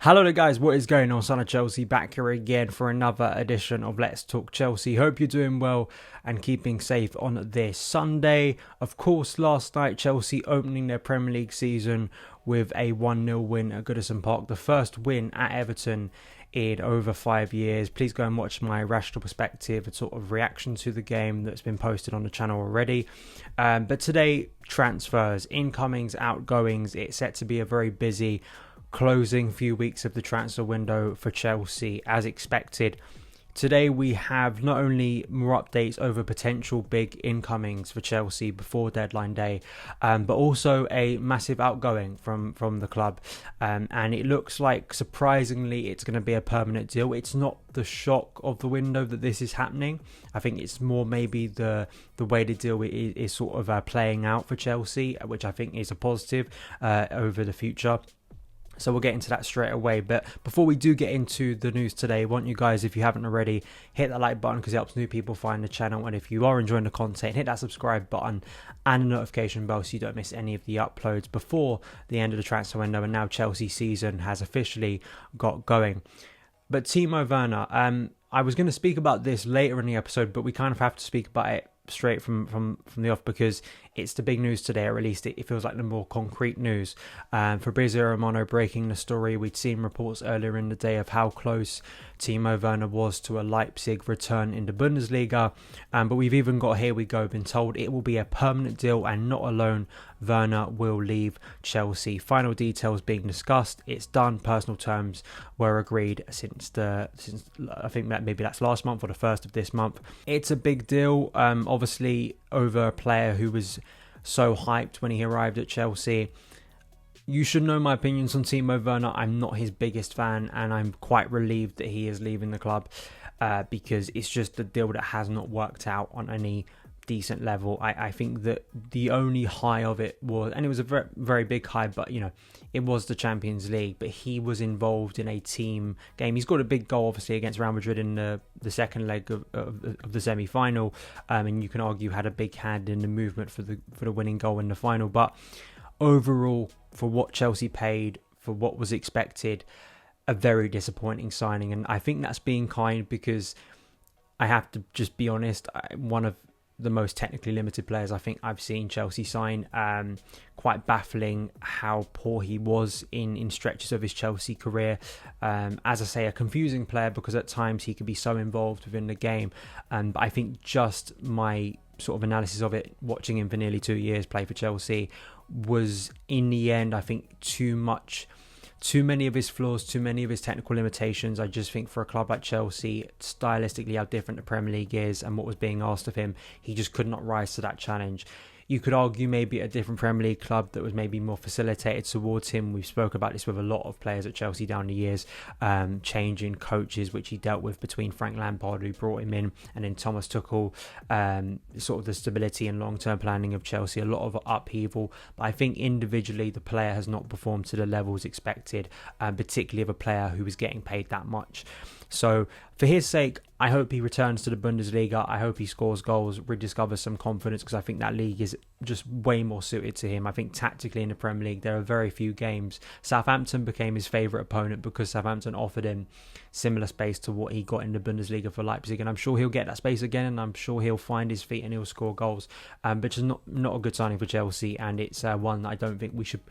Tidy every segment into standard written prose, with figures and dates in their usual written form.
Hello there guys, what is going on? Son of Chelsea back here again for another edition of Let's Talk Chelsea. Hope you're doing well and keeping safe on this Sunday. Of course, last night Chelsea opening their Premier League season with a 1-0 win at Goodison Park. The first win at Everton in over 5 years. Please go and watch my Irrational Perspective, a sort of reaction to the game that's been posted on the channel already. But today, transfers, incomings, outgoings. It's set to be a very busy closing few weeks of the transfer window for Chelsea as expected. Today we have not only more updates over potential big incomings for Chelsea before deadline day, but also a massive outgoing from the club. And it looks like, surprisingly, it's going to be a permanent deal. It's not the shock of the window that this is happening. I think it's more maybe the way the deal is sort of playing out for Chelsea, which I think is a positive over the future. So we'll get into that straight away. But before we do get into the news today, I want you guys, if you haven't already, hit that like button because it helps new people find the channel. And if you are enjoying the content, hit that subscribe button and the notification bell so you don't miss any of the uploads before the end of the transfer window. And now Chelsea season has officially got going. But Timo Werner, I was going to speak about this later in the episode, but we kind of have to speak about it straight from the off because it's the big news today, or at least it feels like the more concrete news. Fabrizio Romano breaking the story. We'd seen reports earlier in the day of how close Timo Werner was to a Leipzig return in the Bundesliga, but we've even got, here we go, been told it will be a permanent deal and not a loan. Werner will leave Chelsea. Final details being discussed. It's done. Personal terms were agreed since I think that maybe that's last month or the first of this month. It's a big deal, obviously over a player who was so hyped when he arrived at Chelsea. You should know my opinions on Timo Werner. I'm not his biggest fan, and I'm quite relieved that he is leaving the club because it's just a deal that has not worked out on any decent level. I think that the only high of it was, and it was a very, very big high, but it was the Champions League, but he was involved in a team game. He's got a big goal obviously against Real Madrid in the second leg of the semi-final, and you can argue had a big hand in the movement for the winning goal in the final. But overall, for what Chelsea paid, for what was expected, a very disappointing signing. And I think that's being kind because I have to just be honest, one of the most technically limited players I think I've seen Chelsea sign. Quite baffling how poor he was in stretches of his Chelsea career. As I say, a confusing player because at times he could be so involved within the game. But I think just my sort of analysis of it, watching him for nearly 2 years play for Chelsea, was in the end, I think, too many of his flaws, too many of his technical limitations. I just think for a club like Chelsea, stylistically how different the Premier League is and what was being asked of him, he just could not rise to that challenge. You could argue maybe a different Premier League club that was maybe more facilitated towards him. We've spoke about this with a lot of players at Chelsea down the years, changing coaches, which he dealt with between Frank Lampard, who brought him in, and then Thomas Tuchel, sort of the stability and long-term planning of Chelsea, a lot of upheaval. But I think individually the player has not performed to the levels expected, particularly of a player who was getting paid that much. So for his sake, I hope he returns to the Bundesliga. I hope he scores goals, rediscovers some confidence, because I think that league is just way more suited to him. I think tactically in the Premier League, there are very few games. Southampton became his favourite opponent because Southampton offered him similar space to what he got in the Bundesliga for Leipzig. And I'm sure he'll get that space again, and I'm sure he'll find his feet and he'll score goals. But just not a good signing for Chelsea, and it's one that I don't think we should...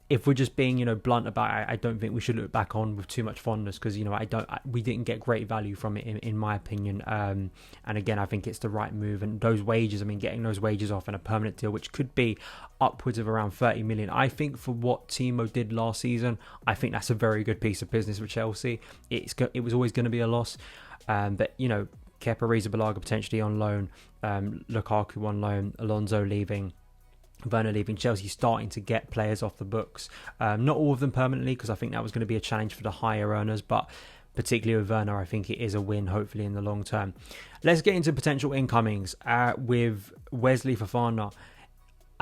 If we're just being, blunt about it, I don't think we should look back on with too much fondness because, we didn't get great value from it, in my opinion. And again, I think it's the right move. And those wages, getting those wages off in a permanent deal, which could be upwards of around 30 million. I think for what Timo did last season, I think that's a very good piece of business for Chelsea. It was always going to be a loss. But, Kepa Arrizabalaga potentially on loan, Lukaku on loan, Alonso leaving, Werner leaving, Chelsea starting to get players off the books. Not all of them permanently, because I think that was going to be a challenge for the higher earners, but particularly with Werner, I think it is a win, hopefully, in the long term. Let's get into potential incomings with Wesley Fofana.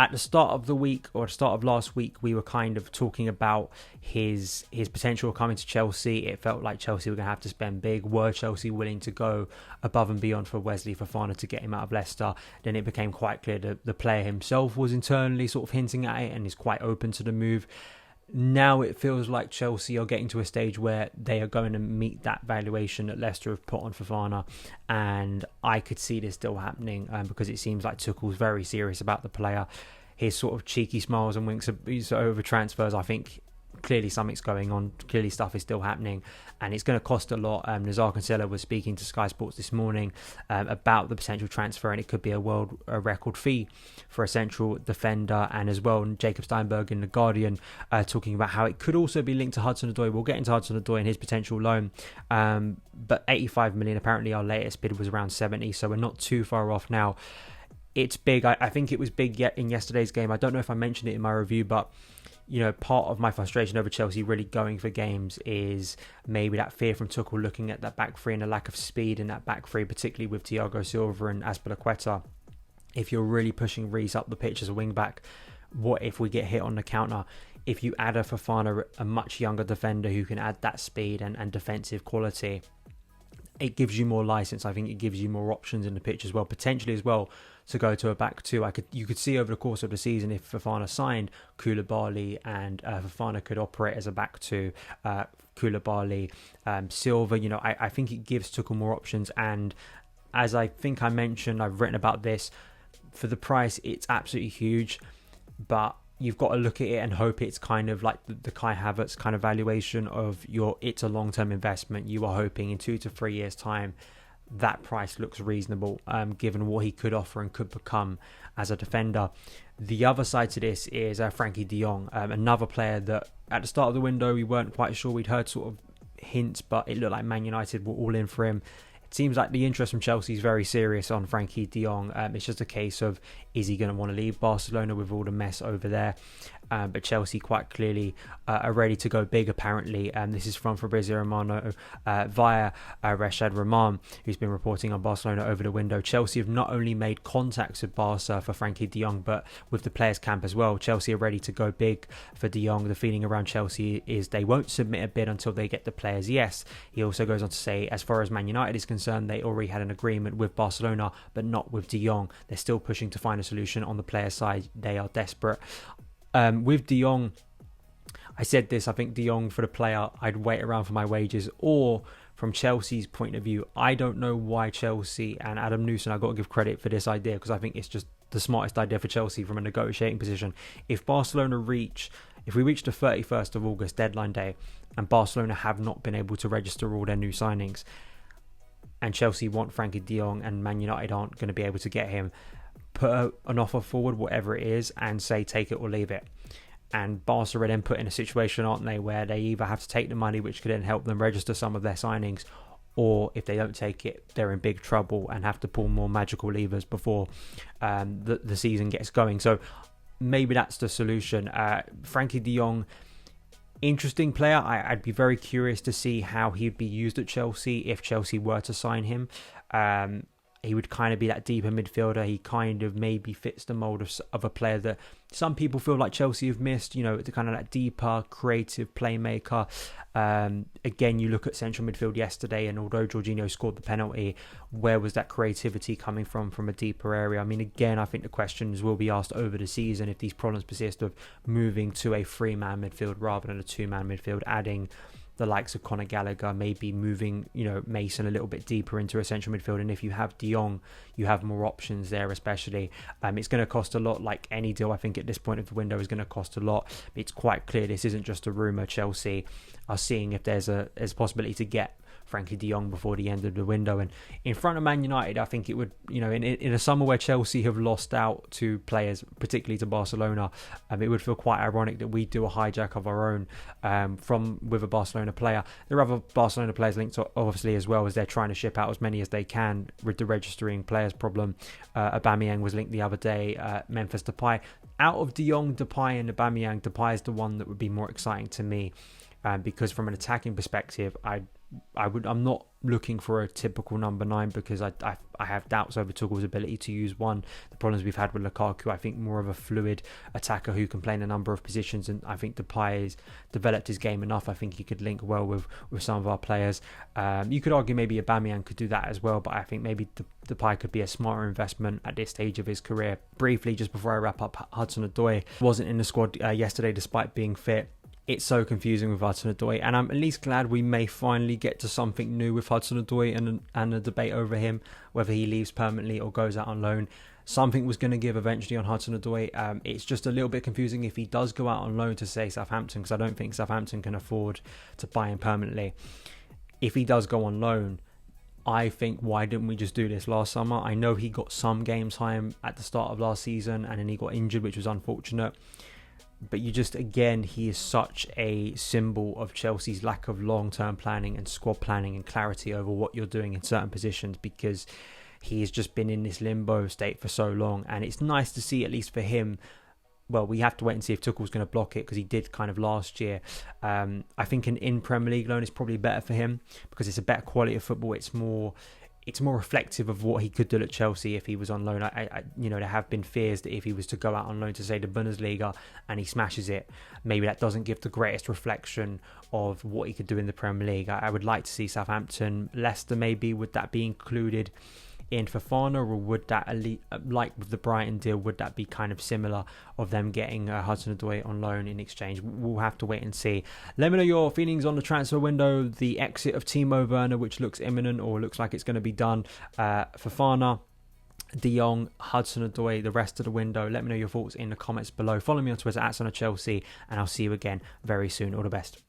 At the start of the week, or the start of last week, we were kind of talking about his potential coming to Chelsea. It felt like Chelsea were going to have to spend big. Were Chelsea willing to go above and beyond for Wesley Fofana to get him out of Leicester? Then it became quite clear that the player himself was internally sort of hinting at it and is quite open to the move. Now it feels like Chelsea are getting to a stage where they are going to meet that valuation that Leicester have put on Fofana, and I could see this still happening because it seems like Tuchel's very serious about the player. His sort of cheeky smiles and winks over transfers, I think clearly something's going on. Clearly stuff is still happening, and it's going to cost a lot. Nazar Cancelo was speaking to Sky Sports this morning about the potential transfer, and it could be a world record fee for a central defender. And as well, Jacob Steinberg in The Guardian talking about how it could also be linked to Hudson-Odoi. We'll get into Hudson-Odoi and his potential loan, but 85 million, apparently our latest bid was around 70, so we're not too far off now. It's big. I think it was big yet in yesterday's game. I don't know if I mentioned it in my review, but you know, part of my frustration over Chelsea really going for games is maybe that fear from Tuchel looking at that back three and the lack of speed in that back three, particularly with Thiago Silva and Azpilicueta. If you're really pushing Reece up the pitch as a wing back, what if we get hit on the counter? If you add a Fofana, a much younger defender who can add that speed and defensive quality, it gives you more license. I think it gives you more options in the pitch as well, potentially as well, to go to a back two. You could see over the course of the season, if Fofana signed, Koulibaly and Fofana could operate as a back two. Koulibaly, Silva, you know, I think it gives Tuchel more options. And as I think I mentioned, I've written about this, for the price, it's absolutely huge. But you've got to look at it and hope it's kind of like the Kai Havertz kind of valuation of it's a long-term investment. You are hoping in 2 to 3 years' time that price looks reasonable, given what he could offer and could become as a defender. The other side to this is Frenkie de Jong, another player that at the start of the window we weren't quite sure. We'd heard sort of hints, but it looked like Man United were all in for him. It seems like the interest from Chelsea is very serious on Frenkie de Jong. It's just a case of, is he going to want to leave Barcelona with all the mess over there? But Chelsea quite clearly are ready to go big, apparently. This is from Fabrizio Romano via Rashad Rahman, who's been reporting on Barcelona over the window. Chelsea have not only made contacts with Barca for Frenkie de Jong, but with the players' camp as well. Chelsea are ready to go big for de Jong. The feeling around Chelsea is they won't submit a bid until they get the players' yes. He also goes on to say, as far as Man United is concerned, they already had an agreement with Barcelona, but not with de Jong. They're still pushing to find a solution on the player side. They are desperate. With de Jong, I said this, I think de Jong for the player, I'd wait around for my wages. Or from Chelsea's point of view, I don't know why Chelsea and Adam Newson, I've got to give credit for this idea, because I think it's just the smartest idea for Chelsea from a negotiating position. If we reach the 31st of August deadline day and Barcelona have not been able to register all their new signings, and Chelsea want Frenkie de Jong and Man United aren't going to be able to get him, put an offer forward, whatever it is, and say take it or leave it. And Barca are then put in a situation, aren't they, where they either have to take the money, which could then help them register some of their signings, or if they don't take it, they're in big trouble and have to pull more magical levers before the season gets going. So maybe that's the solution. Frenkie de Jong, interesting player. I'd be very curious to see how he'd be used at Chelsea if Chelsea were to sign him. He would kind of be that deeper midfielder. He kind of maybe fits the mould of a player that some people feel like Chelsea have missed, you know, the kind of that deeper, creative playmaker. Again, you look at central midfield yesterday, and although Jorginho scored the penalty, where was that creativity coming from a deeper area? I mean, again, I think the questions will be asked over the season if these problems persist of moving to a 3-man midfield rather than a 2-man midfield, adding the likes of Conor Gallagher, maybe moving, you know, Mason a little bit deeper into a central midfield. And if you have de Jong, you have more options there, especially. It's going to cost a lot, like any deal, I think, at this point of the window is going to cost a lot. It's quite clear this isn't just a rumour. Chelsea are seeing if there's a possibility to get Frenkie de Jong before the end of the window. And in front of Man United, I think it would, you know, in a summer where Chelsea have lost out to players, particularly to Barcelona, it would feel quite ironic that we do a hijack of our own with a Barcelona player. There are other Barcelona players linked obviously as well, as they're trying to ship out as many as they can with the registering players problem. Aubameyang was linked the other day, Memphis Depay. Out of de Jong, Depay and Aubameyang, Depay is the one that would be more exciting to me, because from an attacking perspective, I'm not looking for a typical number 9, because I have doubts over Tuchel's ability to use one. The problems we've had with Lukaku, I think more of a fluid attacker who can play in a number of positions, and I think Depay has developed his game enough. I think he could link well with some of our players. You could argue maybe Aubameyang could do that as well, but I think maybe Depay could be a smarter investment at this stage of his career. Briefly, just before I wrap up, Hudson-Odoi wasn't in the squad yesterday despite being fit. it's so confusing with Hudson-Odoi, and I'm at least glad we may finally get to something new with Hudson-Odoi and a debate over him, whether he leaves permanently or goes out on loan. Something was going to give eventually on Hudson-Odoi. It's just a little bit confusing if he does go out on loan to, say, Southampton, because I don't think Southampton can afford to buy him permanently. If he does go on loan, I think, why didn't we just do this last summer? I know he got some game time at the start of last season and then he got injured, which was unfortunate. But he is such a symbol of Chelsea's lack of long-term planning and squad planning and clarity over what you're doing in certain positions, because he has just been in this limbo state for so long. And it's nice to see, at least for him, well, we have to wait and see if Tuchel's going to block it, because he did kind of last year. I think an in Premier League loan is probably better for him because it's a better quality of football. It's more reflective of what he could do at Chelsea if he was on loan. There have been fears that if he was to go out on loan to, say, the Bundesliga and he smashes it, maybe that doesn't give the greatest reflection of what he could do in the Premier League. I would like to see Southampton, Leicester maybe, would that be included in Fofana, or would that, like with the Brighton deal, would that be kind of similar of them getting Hudson-Odoi on loan in exchange? We'll have to wait and see. Let me know your feelings on the transfer window, the exit of Timo Werner, which looks imminent or looks like it's going to be done. Fofana, De Jong, Hudson-Odoi, the rest of the window. Let me know your thoughts in the comments below. Follow me on Twitter @SonOfChelsea, and I'll see you again very soon. All the best.